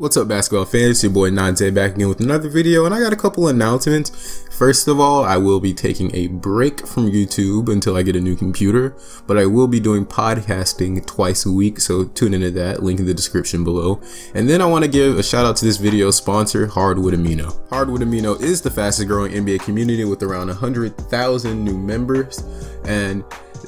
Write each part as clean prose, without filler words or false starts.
What's up, basketball fans? It's your boy NotZay back again with another video, and I got a couple announcements. First of all, I will be taking a break from YouTube until I get a new computer, but I will be doing podcasting twice a week, so tune into that, link in the description below. And then I want to give a shout out to this video sponsor, Hardwood Amino. Hardwood Amino is the fastest growing NBA community with around 100,000 new members, and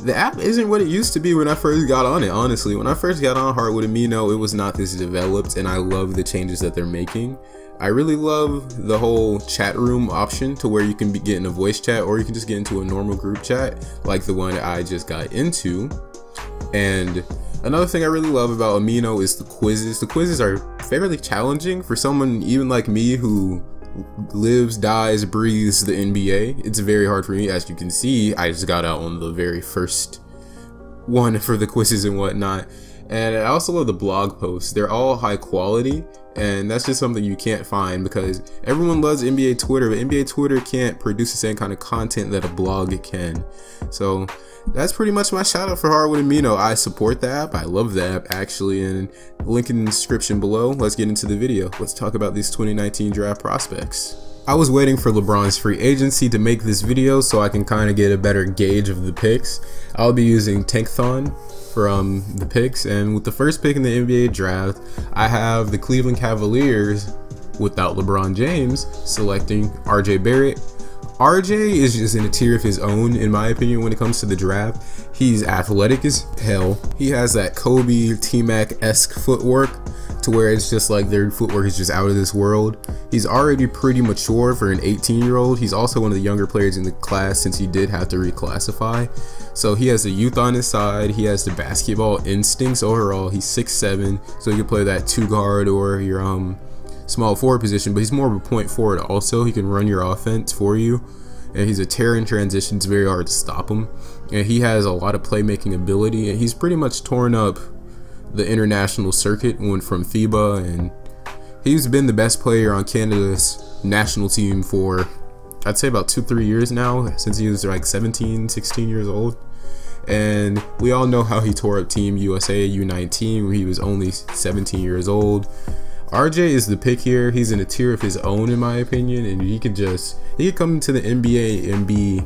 the app isn't what it used to be when I first got on it, honestly. When I first got on Hardwood Amino, it was not this developed, and I love the changes that they're making. I really love the whole chat room option to where you can get in a voice chat, or you can just get into a normal group chat like the one I just got into. And another thing I really love about Amino is the quizzes. The quizzes are fairly challenging for someone even like me who lives, dies, breathes the NBA. It's very hard for me. As you can see, I just got out on the very first one for the quizzes and whatnot. And I also love the blog posts. They're all high quality, and that's just something you can't find because everyone loves NBA Twitter, but NBA Twitter can't produce the same kind of content that a blog can. So that's pretty much my shout out for Hardwood Amino. I support the app. I love the app actually, and link in the description below. Let's get into the video. Let's talk about these 2019 draft prospects. I was waiting for LeBron's free agency to make this video so I can kind of get a better gauge of the picks. I'll be using Tankathon from the picks, and with the first pick in the NBA draft, I have the Cleveland Cavaliers without LeBron James selecting RJ Barrett. RJ is just in a tier of his own, in my opinion, when it comes to the draft. He's athletic as hell. He has that Kobe T-Mac-esque footwork to where it's just like their footwork is just out of this world. He's already pretty mature for an 18-year-old. He's also one of the younger players in the class since he did have to reclassify. So he has the youth on his side. He has the basketball instincts overall. He's 6'7", so he can play that 2 guard or your small forward position, but he's more of a point forward also. He can run your offense for you, and he's a terror in transition. It's very hard to stop him, and he has a lot of playmaking ability, and he's pretty much torn up the international circuit, went from FIBA, and he's been the best player on Canada's national team for I'd say about 2-3 years now, since he was like 17-16 years old. And we all know how he tore up Team USA U19 where he was only 17 years old. RJ is the pick here. He's in a tier of his own, in my opinion, and he could come into the NBA and be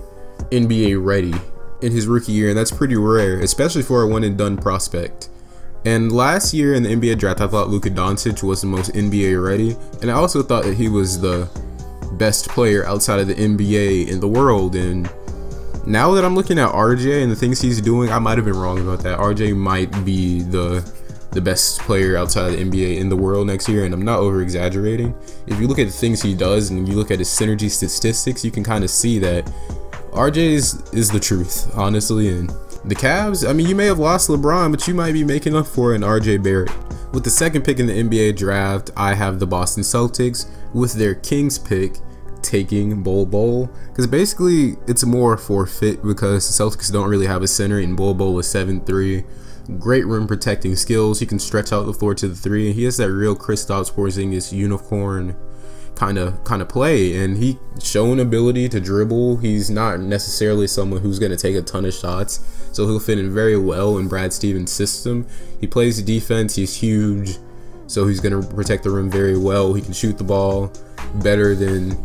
NBA ready in his rookie year, and that's pretty rare, especially for a one and done prospect. And last year in the NBA draft, I thought Luka Doncic was the most NBA ready, and I also thought that he was the best player outside of the NBA in the world. And now that I'm looking at RJ and the things he's doing, I might have been wrong about that. RJ might be the best player outside of the NBA in the world next year, and I'm not over exaggerating. If you look at the things he does and you look at his synergy statistics, you can kind of see that RJ is the truth, honestly. And the Cavs, I mean, you may have lost LeBron, but you might be making up for it in RJ Barrett. With the second pick in the NBA draft, I have the Boston Celtics with their Kings pick taking Bol Bol, because basically it's more forfeit because the Celtics don't really have a center, and Bol Bol is 7'3", great rim protecting skills. He can stretch out the floor to the 3, and he has that real Kristaps Porzingis unicorn kind of play, and he shown ability to dribble. He's not necessarily someone who's going to take a ton of shots, so he'll fit in very well in Brad Stevens' system. He plays defense. He's huge, so he's going to protect the rim very well. He can shoot the ball better than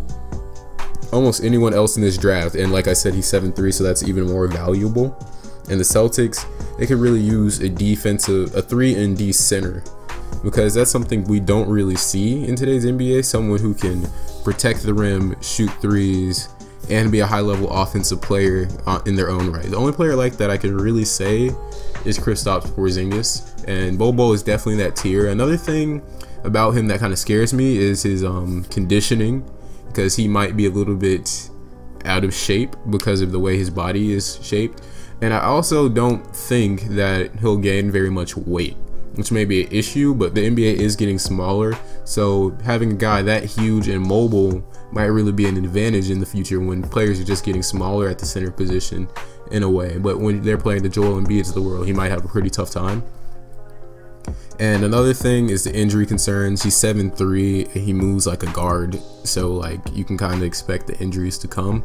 almost anyone else in this draft, and like I said, he's 7'3", so that's even more valuable. And the Celtics, they could really use a 3-and-D center, because that's something we don't really see in today's NBA. Someone who can protect the rim, shoot threes, and be a high-level offensive player in their own right. The only player like that I can really say is Kristaps Porzingis, and Bol Bol is definitely that tier. Another thing about him that kind of scares me is his conditioning, because he might be a little bit out of shape because of the way his body is shaped. And I also don't think that he'll gain very much weight, which may be an issue, but the NBA is getting smaller, so having a guy that huge and mobile might really be an advantage in the future when players are just getting smaller at the center position in a way. But when they're playing the Joel Embiids of the world, he might have a pretty tough time. And another thing is the injury concerns. He's 7'3", and he moves like a guard, so like you can kind of expect the injuries to come,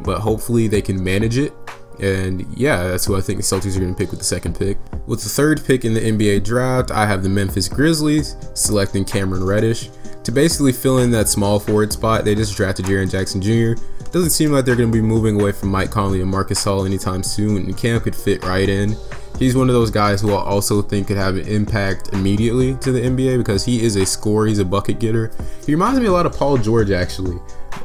but hopefully they can manage it. And yeah, that's who I think the Celtics are going to pick with the second pick. With the third pick in the NBA draft, I have the Memphis Grizzlies selecting Cameron Reddish to basically fill in that small forward spot. They just drafted Jaren Jackson Jr. Doesn't seem like they're going to be moving away from Mike Conley and Marc Gasol anytime soon, and Cam could fit right in. He's one of those guys who I also think could have an impact immediately to the NBA because he is a scorer, he's a bucket getter. He reminds me a lot of Paul George actually.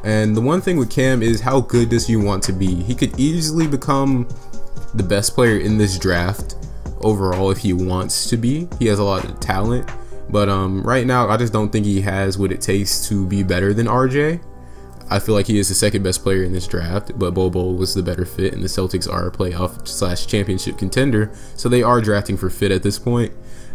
And the one thing with Cam is how good does he want to be? He could easily become the best player in this draft overall if he wants to be. He has a lot of talent, but right now I just don't think he has what it takes to be better than RJ. I feel like he is the second best player in this draft, but Bol Bol was the better fit, and the Celtics are a playoff / championship contender, so they are drafting for fit at this point.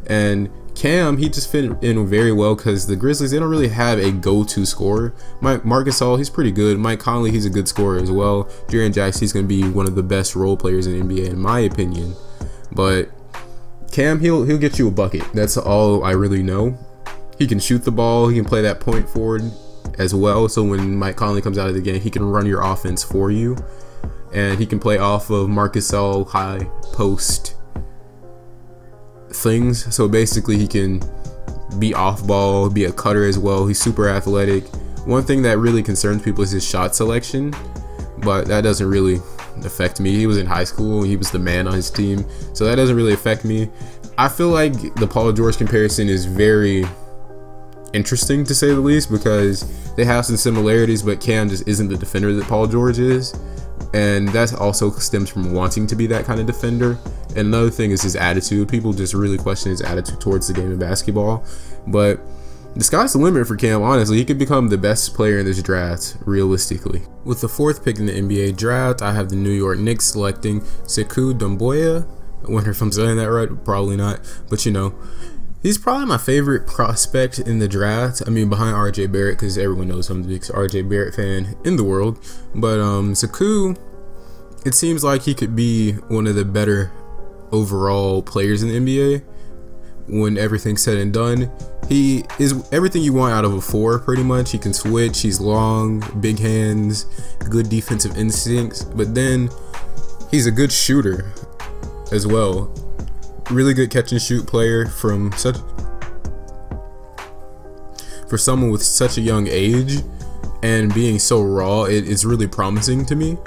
And Cam, he just fit in very well because the Grizzlies, they don't really have a go-to scorer. Marc Gasol, he's pretty good. Mike Conley, he's a good scorer as well. Jaren Jackson, he's going to be one of the best role players in the NBA in my opinion. But Cam, he'll get you a bucket. That's all I really know. He can shoot the ball. He can play that point forward as well. So when Mike Conley comes out of the game, he can run your offense for you. And he can play off of Marc Gasol high post things. So basically he can be off ball, be a cutter as well. He's super athletic. One thing that really concerns people is his shot selection, but that doesn't really affect me. He was in high school and he was the man on his team, so that doesn't really affect me. I feel like the Paul George comparison is very interesting to say the least because they have some similarities, but Cam just isn't the defender that Paul George is, and that also stems from wanting to be that kind of defender. And another thing is his attitude. People just really question his attitude towards the game of basketball, but the sky's the limit for Cam, honestly. He could become the best player in this draft, realistically. With the fourth pick in the NBA draft, I have the New York Knicks selecting Sekou Doumbouya. I wonder if I'm saying that right, probably not, but you know, he's probably my favorite prospect in the draft. I mean, behind RJ Barrett, because everyone knows I'm the biggest RJ Barrett fan in the world. But Sekou, it seems like he could be one of the better overall players in the NBA when everything's said and done. He is everything you want out of a 4 pretty much. He can switch, he's long, big hands, good defensive instincts, but then he's a good shooter as well. Really good catch and shoot player for someone with such a young age, and being so raw, it's really promising to me.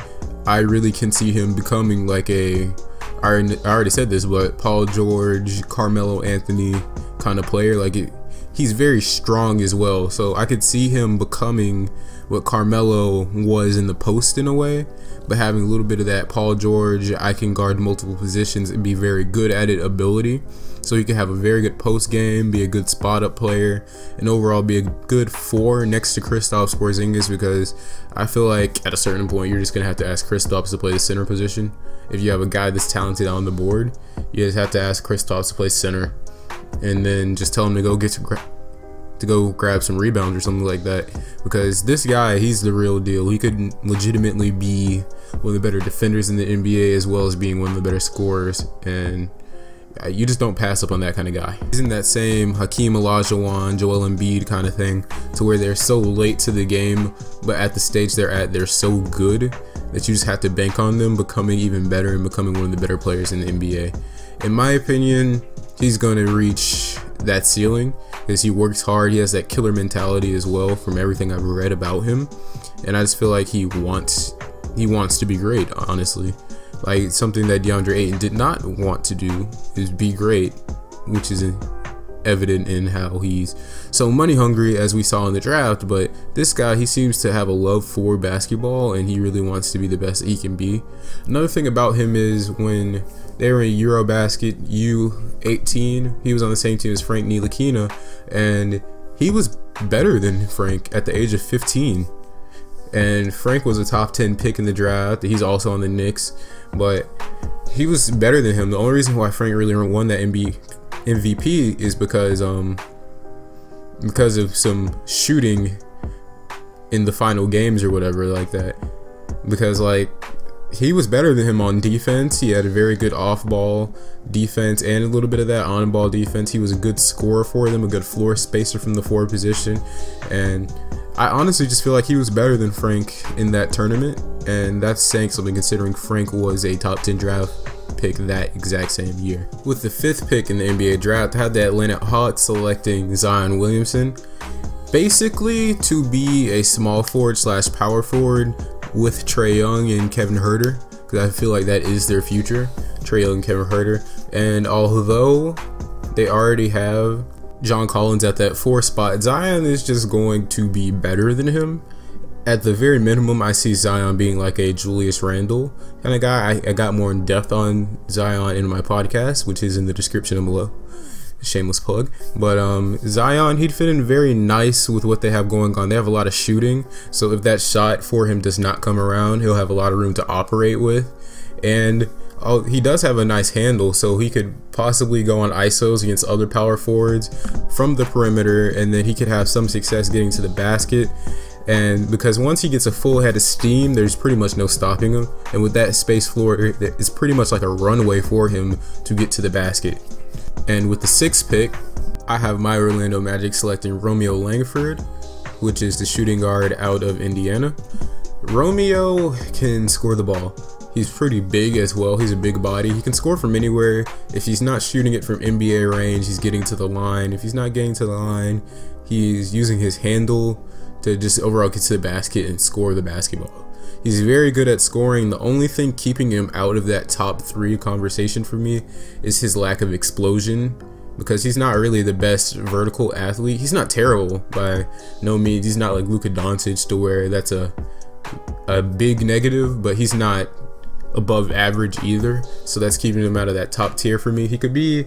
I really can see him becoming like I already said this, but Paul George, Carmelo Anthony kind of player. He's very strong as well, so I could see him becoming what Carmelo was in the post in a way, but having a little bit of that Paul George, I can guard multiple positions and be very good at it ability. So he can have a very good post game, be a good spot up player, and overall be a good 4 next to Kristaps Porzingis, because I feel like at a certain point you're just gonna have to ask Kristaps to play the center position. If you have a guy that's talented on the board, you just have to ask Kristaps to play center, and then just tell him to go grab some rebounds or something like that, because this guy, he's the real deal. He could legitimately be one of the better defenders in the NBA as well as being one of the better scorers, and you just don't pass up on that kind of guy. He's in that same Hakeem Olajuwon, Joel Embiid kind of thing, to where they're so late to the game, but at the stage they're at, they're so good that you just have to bank on them becoming even better and becoming one of the better players in the NBA. In my opinion, he's going to reach that ceiling because he works hard. He has that killer mentality as well from everything I've read about him, and I just feel like he wants to be great, honestly. Like, something that DeAndre Ayton did not want to do is be great, which is evident in how he's so money hungry, as we saw in the draft. But this guy, he seems to have a love for basketball, and he really wants to be the best that he can be. Another thing about him is when they were in Eurobasket U18, he was on the same team as Frank Ntilikina, and he was better than Frank at the age of 15. And Frank was a top 10 pick in the draft. He's also on the Knicks, but he was better than him. The only reason why Frank really won that MVP is because of some shooting in the final games or whatever like that. Because he was better than him on defense. He had a very good off-ball defense and a little bit of that on-ball defense. He was a good scorer for them, a good floor spacer from the forward position, and I honestly just feel like he was better than Frank in that tournament, and that's saying something considering Frank was a top 10 draft pick that exact same year. With the 5th pick in the NBA draft, I had the Atlanta Hawks selecting Zion Williamson, basically to be a small forward / power forward with Trae Young and Kevin Huerter, because I feel like that is their future, Trae Young and Kevin Huerter. And although they already have John Collins at that 4 spot, Zion is just going to be better than him. At the very minimum, I see Zion being like a Julius Randle kind of guy. I got more in depth on Zion in my podcast, which is in the description below. Shameless plug. But Zion, he'd fit in very nice with what they have going on. They have a lot of shooting, so if that shot for him does not come around, he'll have a lot of room to operate with. And he does have a nice handle, so he could possibly go on ISOs against other power forwards from the perimeter, and then he could have some success getting to the basket. And because once he gets a full head of steam, there's pretty much no stopping him. And with that space floor, it's pretty much like a runway for him to get to the basket. And with the 6th pick, I have my Orlando Magic selecting Romeo Langford, which is the shooting guard out of Indiana. Romeo can score the ball. He's pretty big as well. He's a big body. He can score from anywhere. If he's not shooting it from NBA range, he's getting to the line. If he's not getting to the line, he's using his handle to just overall get to the basket and score the basketball. He's very good at scoring. The only thing keeping him out of that top 3 conversation for me is his lack of explosion, because he's not really the best vertical athlete. He's not terrible by no means. He's not like Luka Doncic to where that's a big negative, but he's not above average either, so that's keeping him out of that top tier for me. He could be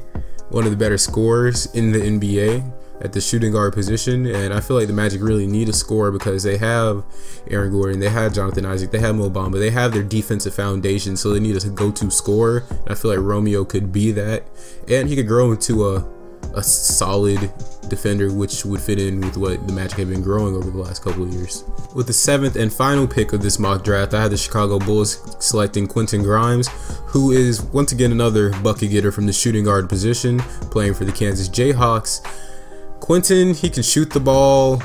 one of the better scorers in the NBA at the shooting guard position, and I feel like the Magic really need a scorer because they have Aaron Gordon, they have Jonathan Isaac, they have Mo Bamba, they have their defensive foundation, so they need a go-to scorer. And I feel like Romeo could be that, and he could grow into a solid defender, which would fit in with what the Magic have been growing over the last couple of years. With the 7th and final pick of this mock draft, I had the Chicago Bulls selecting Quentin Grimes, who is once again another bucket getter from the shooting guard position, playing for the Kansas Jayhawks. Quentin, he can shoot the ball.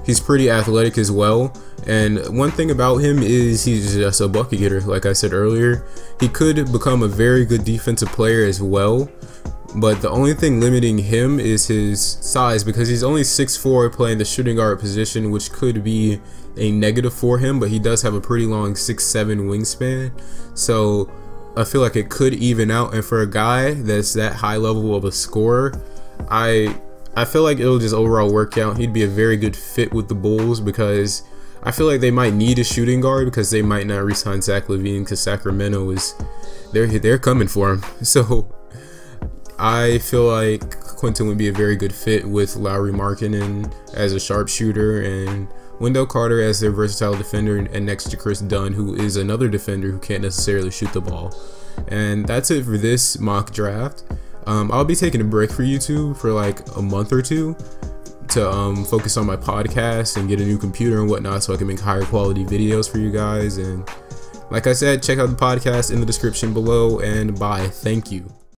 He's pretty athletic as well. And one thing about him is he's just a bucket getter. Like I said earlier, he could become a very good defensive player as well. But the only thing limiting him is his size, because he's only 6'4", playing the shooting guard position, which could be a negative for him, but he does have a pretty long 6'7" wingspan. So I feel like it could even out, and for a guy that's that high level of a scorer, I feel like it'll just overall work out. He'd be a very good fit with the Bulls, because I feel like they might need a shooting guard, because they might not re-sign Zach LaVine, because Sacramento is they're coming for him. So I feel like Quentin would be a very good fit with Lauri Markkanen as a sharpshooter and Wendell Carter as their versatile defender, and next to Chris Dunn, who is another defender who can't necessarily shoot the ball. And that's it for this mock draft. I'll be taking a break for YouTube for like a month or 2 to focus on my podcast and get a new computer and whatnot, so I can make higher quality videos for you guys. And like I said, check out the podcast in the description below, and bye. Thank you.